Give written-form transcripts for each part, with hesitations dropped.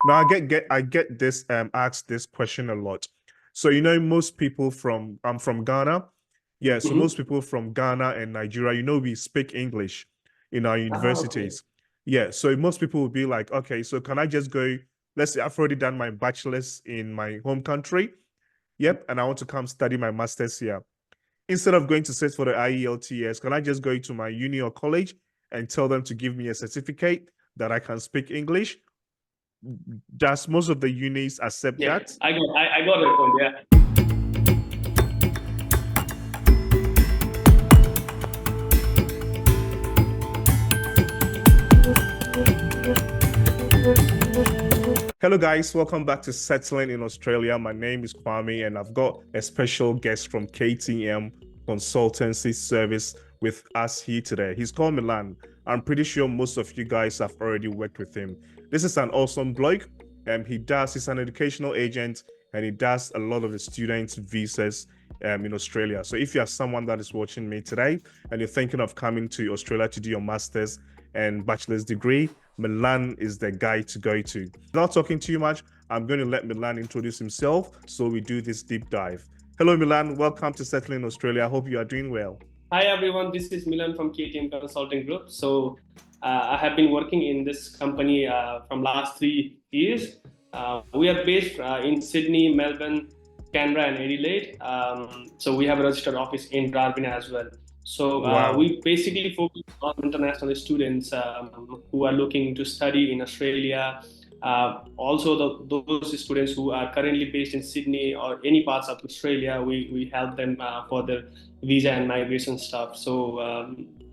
Now I get this asked this question a lot. So most people from I'm from Ghana. Yeah, so Mhm. most people from Ghana and Nigeria, we speak English in our Okay. universities. Yeah, so most people will be like, okay, so can I just go, let's say I've already done my bachelor's in my home country. Yep, and I want to come study my master's here. Instead of going to sit for the IELTS, can I just go to my uni or college and tell them to give me a certificate that I can speak English? Does most of the unis accept Yeah, that? I got the point. Yeah. Hello, guys. Welcome back to Settling in Australia. My name is Kwame, and I've got a special guest from KTM Consultancy Service with us here today. He's called Milan. I'm pretty sure most of you guys have already worked with him. This is an awesome bloke. He's an educational agent, and he does a lot of the students' visas in Australia. So if you are someone that is watching me today and you're thinking of coming to Australia to do your master's and bachelor's degree, Milan is the guy to go to. Not talking too much, I'm going to let Milan introduce himself so we do this deep dive. Hello, Milan. Welcome to Settling in Australia. I hope you are doing well. Hi everyone, this is Milan from KTM Consulting Group. I have been working in this company from last 3 years. We are based in Sydney, Melbourne, Canberra, and Adelaide. So we have a registered office in Darwin as well. Wow. We basically focus on international students who are looking to study in Australia. Also, those students who are currently based in Sydney or any parts of Australia, we help them for their visa and migration stuff.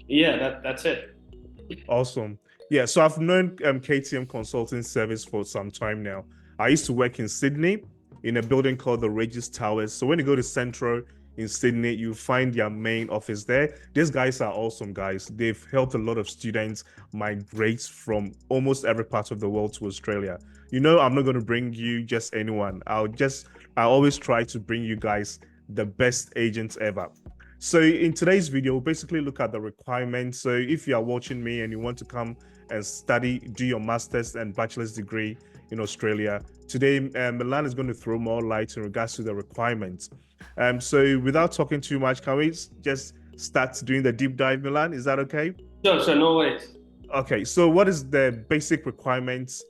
Yeah, that's it. Awesome. Yeah, so I've known KTM Consulting Service for some time now. I used to work in Sydney in a building called the Regis Towers. So when you go to Central in Sydney, you find their main office there. These guys are awesome guys. They've helped a lot of students migrate from almost every part of the world to Australia. I'm not going to bring you just anyone. I always try to bring you guys the best agents ever. So in today's video, we'll basically look at the requirements. So if you are watching me and you want to come and study, do your master's and bachelor's degree in Australia, today Milan is going to throw more light in regards to the requirements. So without talking too much, can we just start doing the deep dive, Milan? Is that okay? Sure, no worries. Okay, so what is the basic requirements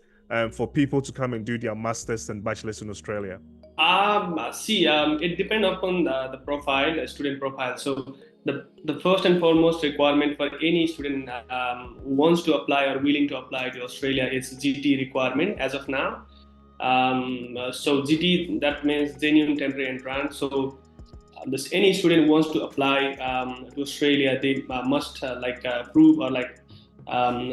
for people to come and do their master's and bachelor's in Australia? It depends upon the profile, student profile. So the first and foremost requirement for any student who wants to apply or willing to apply to Australia is GT requirement as of now. So GT, that means genuine temporary entrant. Any student who wants to apply to Australia, they must prove or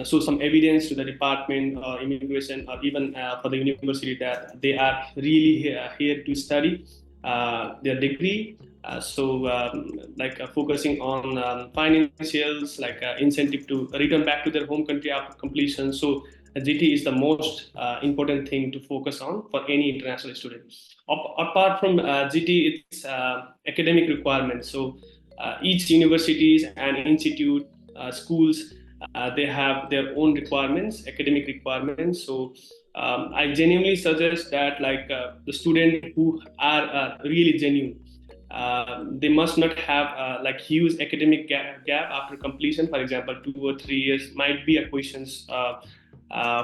show some evidence to the department or immigration or even for the university that they are really here to study their degree. Focusing on financials, incentive to return back to their home country after completion. So GT is the most important thing to focus on for any international student. Apart from GT, it's academic requirements. Each universities and institute, schools, they have their own requirements, academic requirements. I genuinely suggest that the student who are really genuine, they must not have huge academic gap after completion. For example, 2 or 3 years might be a questions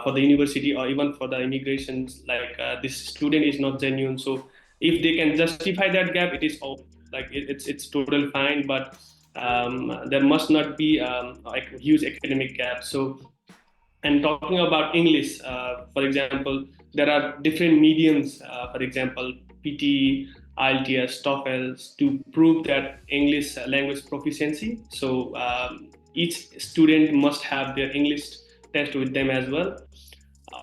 for the university or even for the immigrations. This student is not genuine. So if they can justify that gap, it is all it's total fine. But there must not be huge academic gap. And talking about English, for example, there are different mediums. For example, PT, IELTS, TOEFL, to prove that English language proficiency. Each student must have their English test with them as well.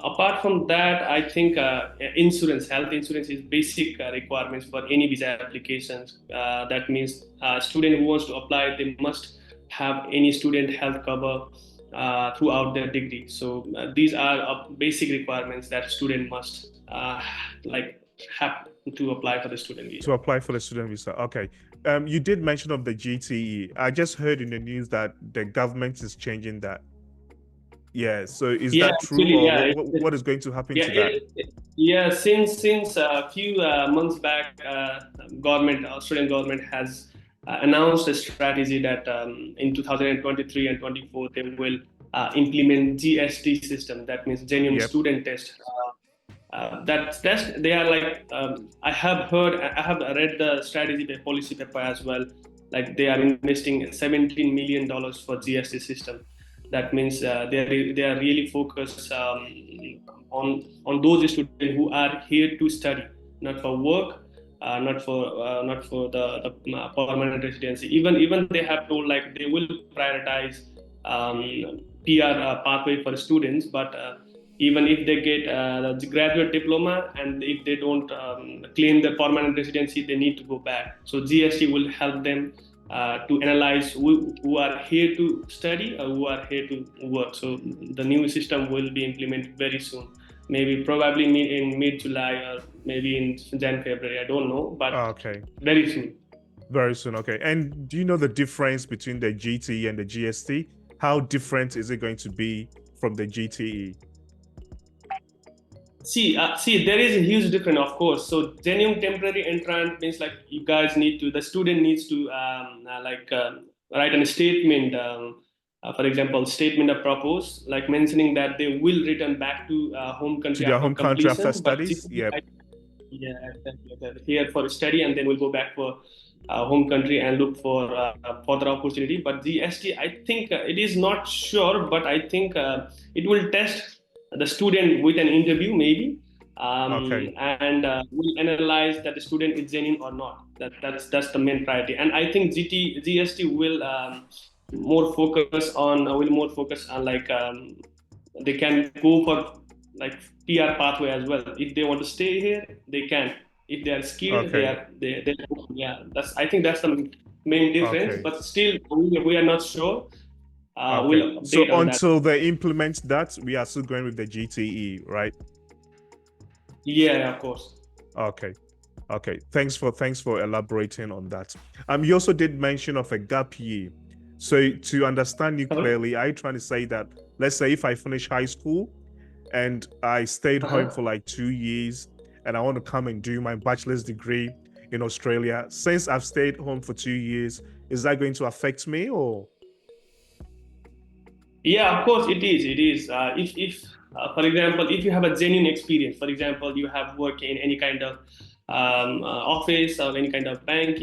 Apart from that, I think health insurance is basic requirements for any visa applications. That means student who wants to apply, they must have any student health cover throughout their degree. These are basic requirements that student must like have to apply for the student visa. To apply for the student visa. Okay. You did mention of the GTE. I just heard in the news that the government is changing that. Yeah. So is Yeah, that true, actually, or yeah, what is going to happen yeah, to that? yeah. Since a few months back, Australian government has announced a strategy that in 2023 and 24 they will implement GST system. That means genuine Yep. student test. That's they are like I have read the strategy the policy paper as well. Like they are investing $17 million for GST system. That means they are really focused on those students who are here to study, not for work, not for the permanent residency. Even they have told like they will prioritize PR pathway for students, but even if they get the graduate diploma and if they don't claim their permanent residency, they need to go back. So GST will help them to analyze who are here to study or who are here to work. So the new system will be implemented very soon, maybe probably in mid July or maybe in Jan February. I don't know, but Okay. very soon. Very soon. Okay. And do you know the difference between the GTE and the GST? How different is it going to be from the GTE? See, there is a huge difference, of course. So genuine temporary entrant means like the student needs to write a statement. For example, statement of propose, like mentioning that they will return back to home To country their after home country after completion. But studies? Yep. yeah, exactly. Here for study, and then we'll go back for home country and look for further opportunity. But GST, I think it is not sure, but I think it will test the student with an interview, maybe, Okay. and will analyze that the student is genuine or not. That's the main priority. And I think GST will more focus on like they can go for like PR pathway as well. If they want to stay here, they can. If they are skilled, Okay. they yeah. I think that's the main difference. Okay. But still, we are not sure. Okay. We'll So update on that. until they implement that, we are still going with the GTE, right? Yeah, of course. Okay. Okay. Thanks for elaborating on that. You also did mention of a gap year. So to understand you Sorry? clearly, are you trying to say that, let's say if I finish high school and I stayed home Uh-huh. for like 2 years and I want to come and do my bachelor's degree in Australia, since I've stayed home for 2 years, is that going to affect me or? Yeah, of course it is. It is. If for example, if you have a genuine experience, for example, you have worked in any kind of office or any kind of bank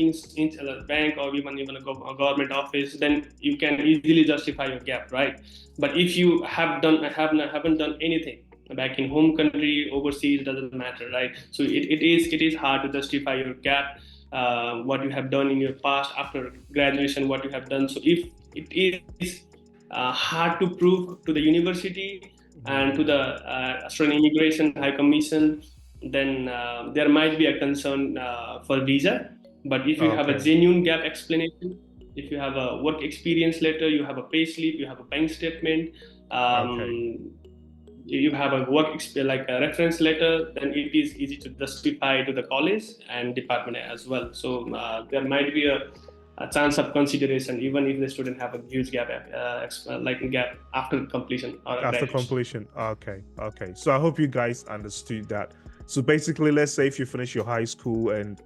or even a government office, then you can easily justify your gap, right? But if you haven't done anything back in home country, overseas, doesn't matter, right? So it is hard to justify your gap, what you have done in your past after graduation, what you have done. So if it is hard to prove to the university and to the Australian Immigration High Commission, then there might be a concern for visa. But if you have a Okay. genuine gap explanation, if you have a work experience letter, you have a pay slip, you have a bank statement, Okay. you have a like a reference letter, then it is easy to justify to the college and department as well. So there might be a chance of consideration even if the student have a huge gap like a gap after completion or After graduation. completion. Okay. Okay. So I hope you guys understood that. So basically, let's say if you finish your high school and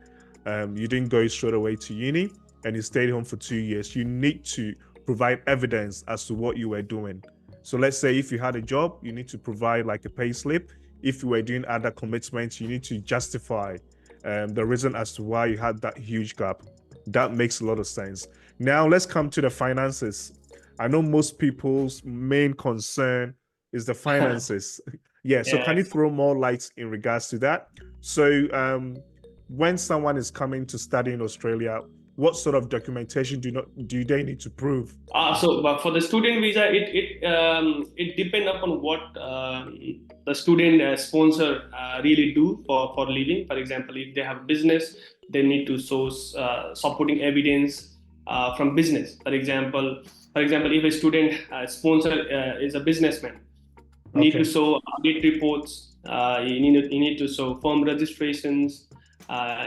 you didn't go straight away to uni and you stayed home for 2 years, you need to provide evidence as to what you were doing. So let's say if you had a job, you need to provide like a pay slip. If you were doing other commitments, you need to justify the reason as to why you had that huge gap. That makes a lot of sense. Now let's come to the finances. I know most people's main concern is the finances. Yeah, so Yeah. can you throw more light in regards to that? So when someone is coming to study in Australia, what sort of documentation do they need to prove? But for the student visa, it depends upon what the student sponsor really do for living. For example, if they have business, they need to show supporting evidence from business. For example, if a student sponsor is a businessman, need to Okay. show audit reports. You need to show firm registrations,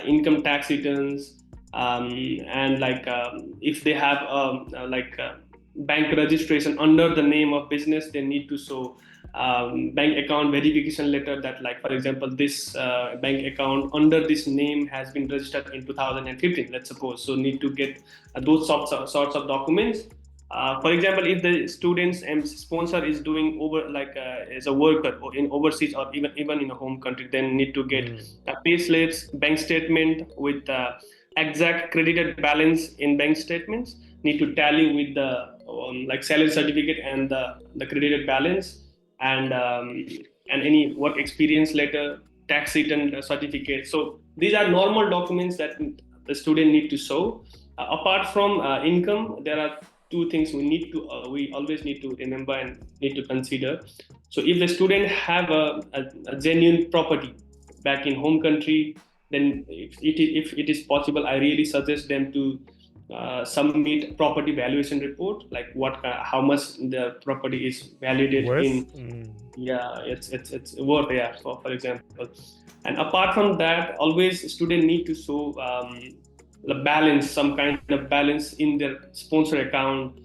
income tax returns, and like if they have bank registration under the name of business, they need to show bank account verification letter that, like, for example, this bank account under this name has been registered in 2015, let's suppose. So need to get those sorts of documents. For example, if the student's sponsor is doing over, like, as a worker or in overseas or even in a home country, then need to get pay slips, bank statement with exact credited balance in bank statements, need to tally with the like salary certificate and the credited balance, and any work experience letter, tax return certificate. So these are normal documents that the student need to show. Apart from income, there are two things we always need to remember and need to consider. So if the student have a genuine property back in home country, then if it is possible, I really suggest them to submit property valuation report, like how much the property is valued in. Yeah, it's worth, yeah, for example. And apart from that, always student need to show the balance, some kind of balance in their sponsor account,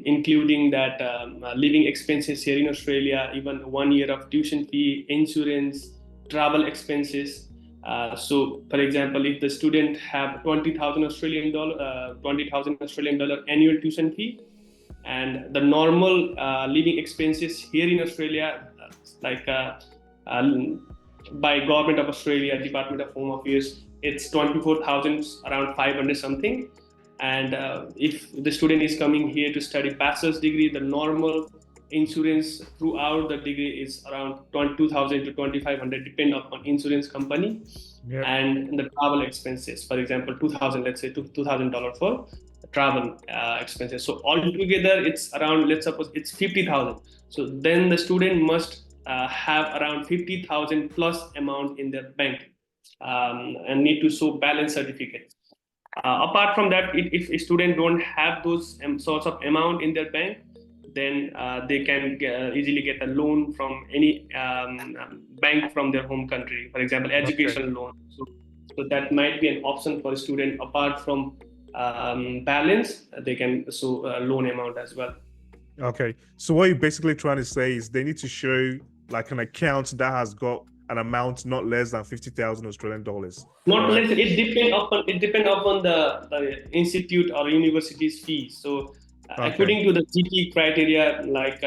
including that living expenses here in Australia, even 1 year of tuition fee, insurance, travel expenses. So, for example, if the student have 20,000 Australian dollar annual tuition fee, and the normal living expenses here in Australia, like by Government of Australia, Department of Home Affairs, it's 24,000, around 500 something. And if the student is coming here to study bachelor's degree, the normal insurance throughout the degree is around 22,000 to 2,500, depend upon insurance company. Yep. And the travel expenses, for example, 2,000, let's say $2,000 for travel expenses. So altogether, it's around, let's suppose it's 50,000. So then the student must have around 50,000 plus amount in their bank, and need to show balance certificate. Apart from that, if a student don't have those sorts of amount in their bank, then they can easily get a loan from any bank from their home country, for example, educational loan. So that might be an option for a student. Apart from balance, they can show a loan amount as well. Okay, so what you're basically trying to say is they need to show like an account that has got an amount not less than 50,000 Australian dollars. Not less. It depends upon the institute or university's fees. So according to the GT criteria, like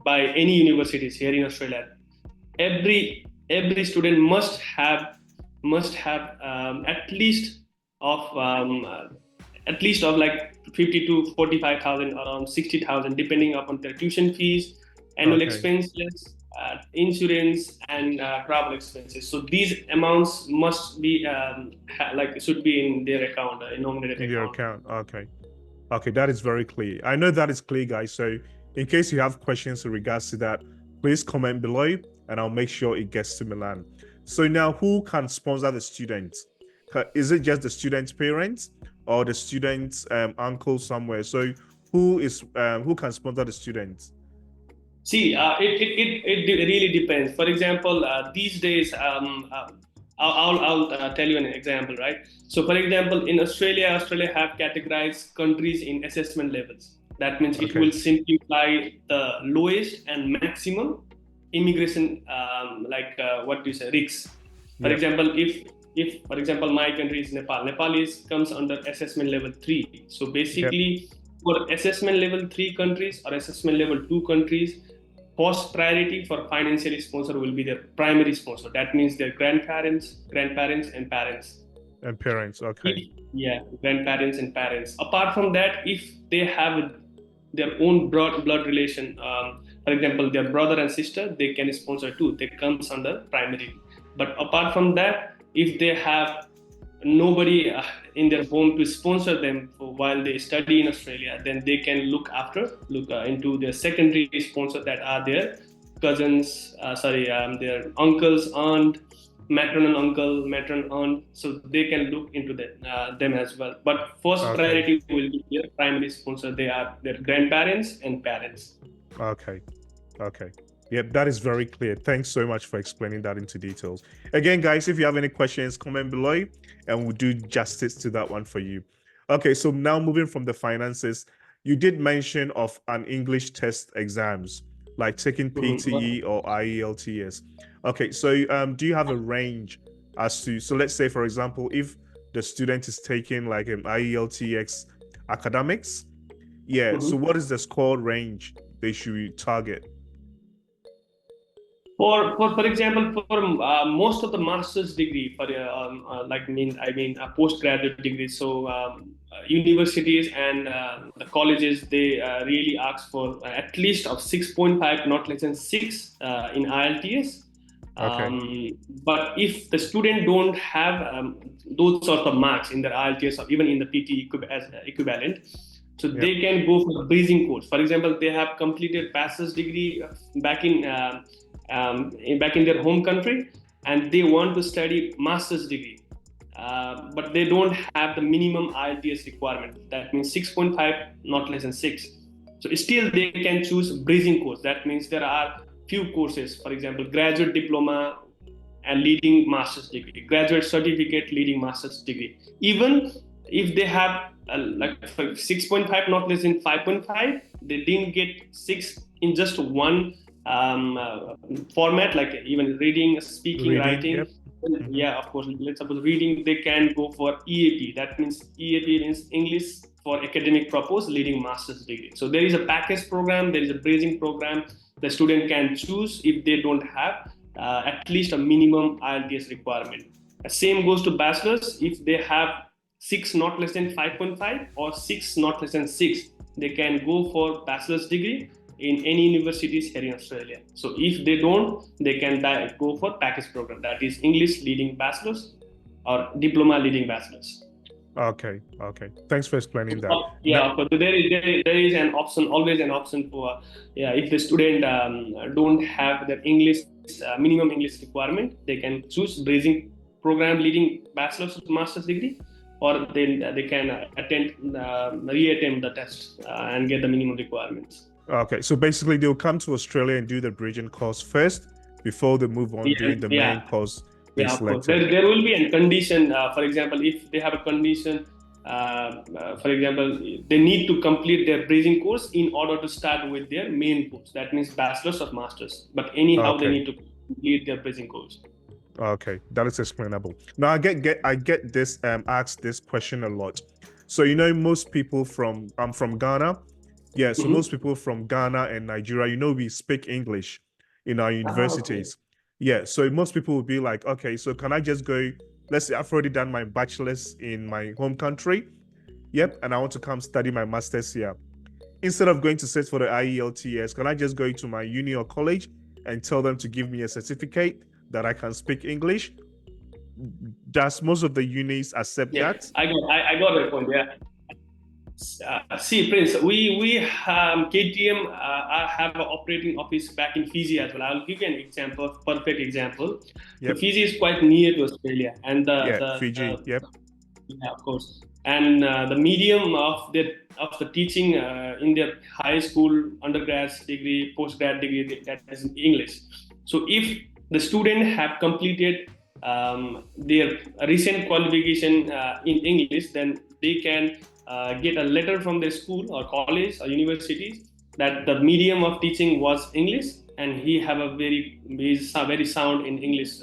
by any universities here in Australia, every student must have at least of like 50 to 45,000, around 60,000, depending upon their tuition fees, annual expenses, insurance, and travel expenses. So these amounts must be should be in their account, nominated in your account. Okay, that is very clear. I know that is clear, guys. So in case you have questions in regards to that, please comment below and I'll make sure it gets to Milan. So now, who can sponsor the students? Is it just the student's parents or the student's uncle somewhere? So who can sponsor the students? See, it really depends. For example, these days, I'll tell you an example, right? So, for example, in Australia have categorized countries in assessment levels. That means it will simplify the lowest and maximum immigration, risks. For example, if for example my country is Nepal comes under assessment level 3. So basically, for assessment level 3 countries or assessment level 2 countries, first priority for financial sponsor will be their primary sponsor. That means their grandparents, and parents. And parents, okay. Grandparents and parents. Apart from that, if they have their own blood relation, for example, their brother and sister, they can sponsor too. They comes under primary. But apart from that, if they have nobody in their home to sponsor them while they study in Australia, then they can look into their secondary sponsor, that are their cousins, their uncles, aunt, maternal uncle, maternal aunt. So they can look into them as well. But first priority will be their primary sponsor. They are their grandparents and parents. Okay. Yep, that is very clear. Thanks so much for explaining that into details. Again, guys, if you have any questions, comment below and we'll do justice to that one for you. Okay, so now moving from the finances, you did mention of an English test exams, like taking PTE or IELTS. Okay, so do you have a range as to, so let's say, for example, if the student is taking like an IELTS academics, yeah, so what is the score range they should target? For example, for most of the master's degree, for postgraduate degree, so universities and the colleges, they really ask for at least of 6.5, not less than 6 in IELTS. Okay. But if the student don't have those sort of marks in their IELTS or even in the PT as equivalent, so Yep. they can go for a bridging course. For example, they have completed bachelor's degree back in their home country, and they want to study master's degree, but they don't have the minimum IELTS requirement. That means 6.5, not less than 6. So still they can choose bridging course. That means there are few courses, for example, graduate diploma and leading master's degree, graduate certificate leading master's degree. Even if they have like 6.5, not less than 5.5, they didn't get 6 in just one format, like even reading, speaking, writing. Yep. Yeah, of course. Let's suppose reading, they can go for EAP. That means EAP means English for academic purpose, leading master's degree. So there is a package program, there is a bridging program. The student can choose if they don't have at least a minimum IELTS requirement. The same goes to bachelor's. If they have 6 not less than 5.5 or 6 not less than 6, they can go for bachelor's degree in any universities here in Australia. So if they don't, they can go for package program, that is English leading bachelor's or diploma leading bachelor's. Okay. Thanks for explaining that. Yeah, but there is an option, always an option for if the student don't have the English minimum English requirement, they can choose bridging program leading bachelor's or master's degree, or they can reattempt the test and get the minimum requirements. Okay, so basically they'll come to Australia and do the bridging course first before they move on doing the main course they selected. There will be a condition. For example, if they have a condition, for example, they need to complete their bridging course in order to start with their main course. That means bachelor's or master's. But anyhow, they need to complete their bridging course. Okay, that is explainable. Now I get this asked this question a lot. So most people from I'm from Ghana. Yeah, so most people from Ghana and Nigeria, we speak English in our universities. Yeah, so most people would be like, okay, so can I just go, let's say I've already done my bachelor's in my home country. Yep, and I want to come study my master's here. Instead of going to sit for the IELTS, can I just go to my uni or college and tell them to give me a certificate that I can speak English? Does most of the unis accept that? I got the point. Yeah. See, Prince, we KTM have an operating office back in Fiji as well. I'll give you an example, perfect example. Yep. So Fiji is quite near to Australia, and Fiji. Yep. Yeah, of course. And the medium of the teaching in their high school, undergrad degree, postgrad degree, that is English. So if the student have completed their recent qualification in English, then they can get a letter from their school or college or universities that the medium of teaching was English, and he is very sound in English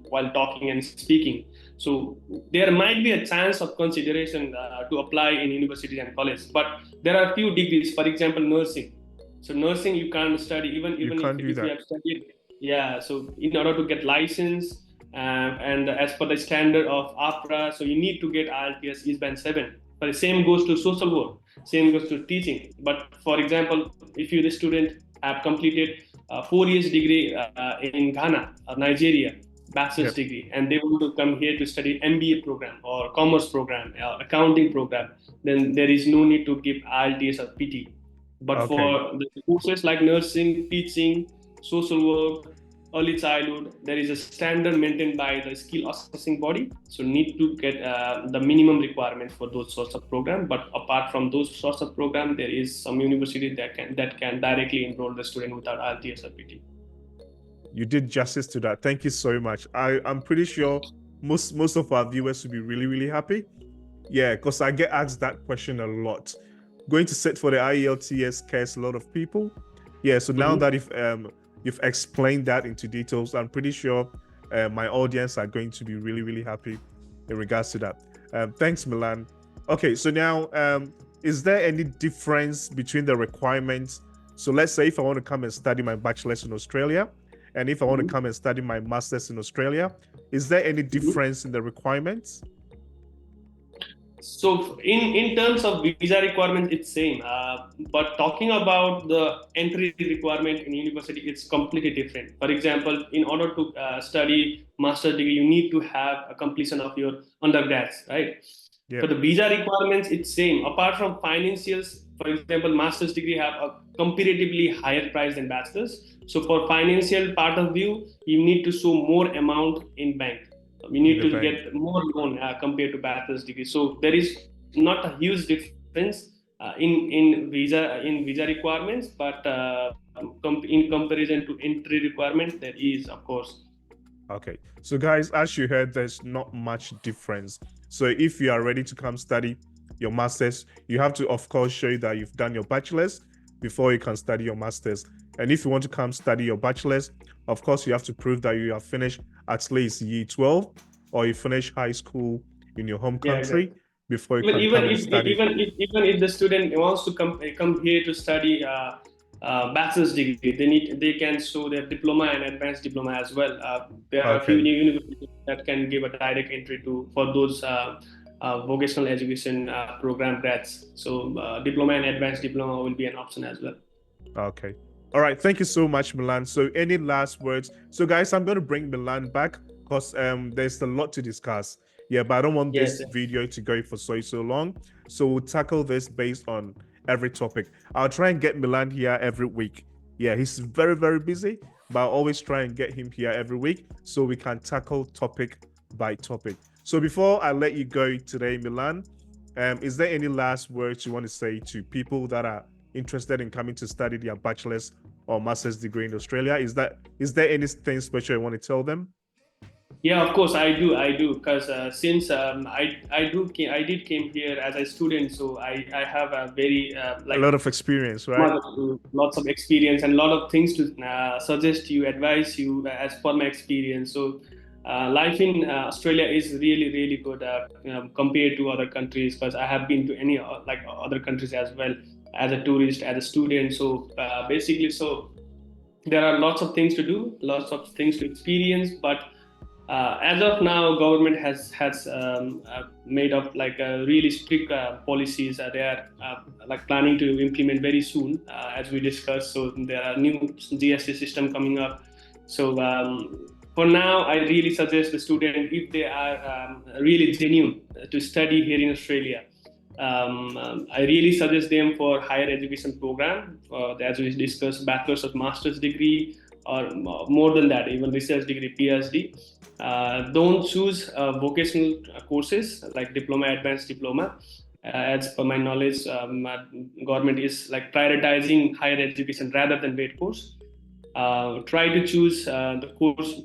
while talking and speaking. So there might be a chance of consideration to apply in universities and colleges, but there are few degrees. For example, nursing. So nursing you can't study even if you have studied. Yeah. So in order to get license and as per the standard of APRA, so you need to get IELTS ISBAN 7. But the same goes to social work, same goes to teaching. But for example, if you the student have completed a 4 years degree in Ghana or Nigeria, bachelor's degree, and they want to come here to study MBA program or commerce program or accounting program, then there is no need to give IELTS or PT. But for the courses like nursing, teaching, social work, early childhood, there is a standard maintained by the skill assessing body. So need to get the minimum requirement for those sorts of program. But apart from those sorts of program, there is some university that can directly enroll the student without IELTS or PT. You did justice to that. Thank you so much. I'm pretty sure most of our viewers will be really, really happy. Yeah, because I get asked that question a lot. going to sit for the IELTS scares a lot of people. Yeah, so now that you've explained that into details, I'm pretty sure my audience are going to be really, really happy in regards to that. Thanks, Milan. Okay, so now, is there any difference between the requirements? So let's say if I want to come and study my bachelor's in Australia, and if I want to come and study my master's in Australia, is there any difference in the requirements? So in terms of visa requirement, it's same. But talking about the entry requirement in university, it's completely different. For example, in order to study master's degree, you need to have a completion of your undergrads, right? Yeah. For the visa requirements, it's same. Apart from financials, for example, master's degree have a comparatively higher price than bachelor's. So for financial part of view, you need to show more amount in bank. We need to get more loan compared to bachelor's degree. So there is not a huge difference in visa requirements, but in comparison to entry requirement, there is, of course. Okay, so guys, as you heard, there's not much difference. So if you are ready to come study your master's, you have to, of course, show that you've done your bachelor's before you can study your master's. And if you want to come study your bachelor's, of course, you have to prove that you have finished at least year 12 or you finish high school in your home country before you can come and study. Even if the student wants to come here to study bachelor's degree, they can show their diploma and advanced diploma as well. There are a few universities that can give a direct entry for those vocational education program grads. So diploma and advanced diploma will be an option as well. Okay. All right. Thank you so much, Milan. So any last words? So guys, I'm going to bring Milan back because there's a lot to discuss. Yeah, but I don't want this video to go for so long. So we'll tackle this based on every topic. I'll try and get Milan here every week. Yeah, he's very, very busy, but I'll always try and get him here every week so we can tackle topic by topic. So before I let you go today, Milan, is there any last words you want to say to people that are interested in coming to study their bachelor's or master's degree in Australia? Is there anything special you want to tell them? Yeah, of course I do because since I did came here as a student, so I have a very a lot of experience, right? Lots of experience and a lot of things to suggest you, advise you as per my experience. So life in Australia is really good compared to other countries, because I have been to any like other countries as well as a tourist, as a student. So basically, so there are lots of things to do, lots of things to experience, but as of now, government has made up like really strict policies. They are like planning to implement very soon, as we discussed. So there are new GST system coming up. So for now, I really suggest the student, if they are really genuine to study here in Australia, I really suggest them for higher education program, as we discussed, bachelor's or master's degree, or more than that, even research degree, PhD. Don't choose vocational courses like diploma, advanced diploma. As per my knowledge, government is like prioritizing higher education rather than weight course. Try to choose the course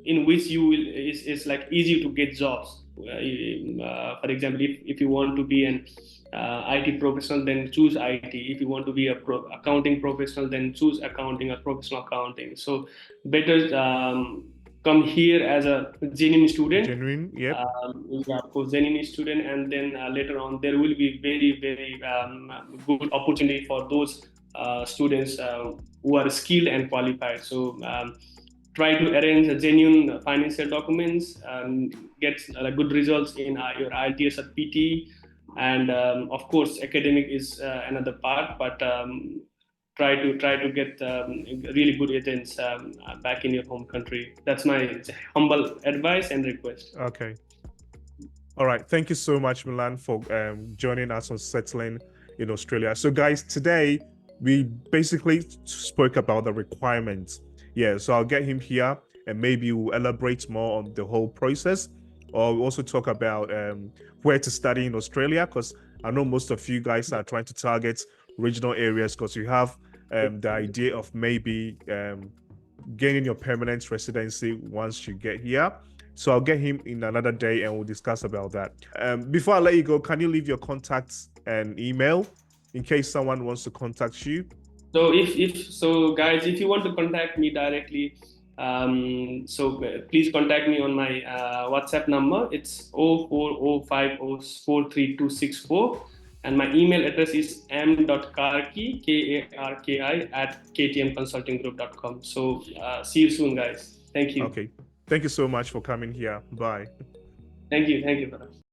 in which you will is like easy to get jobs. For example, if you want to be an IT professional, then choose IT. If you want to be a accounting professional, then choose accounting or professional accounting. So better come here as a genuine student. Of course, genuine student, and then later on there will be very good opportunity for those students who are skilled and qualified. So try to arrange a genuine financial documents, get good results in your IELTS or PT, and of course academic is another part, but try to get really good agents back in your home country. That's my humble advice and request. Okay. All right. Thank you so much, Milan, for joining us on Settling in Australia. So guys, today we basically spoke about the requirements. Yeah, so I'll get him here and maybe we'll elaborate more on the whole process, or we'll also talk about where to study in Australia, because I know most of you guys are trying to target regional areas because you have the idea of maybe gaining your permanent residency once you get here. So I'll get him in another day and we'll discuss about that. Before I let you go, can you leave your contacts and email in case someone wants to contact you? So if guys, if you want to contact me directly, please contact me on my WhatsApp number. It's 0405043264, and my email address is m.karki, KARKI, @ktmconsultinggroup.com. So see you soon, guys. Thank you. Okay. Thank you so much for coming here. Bye. Thank you, brother.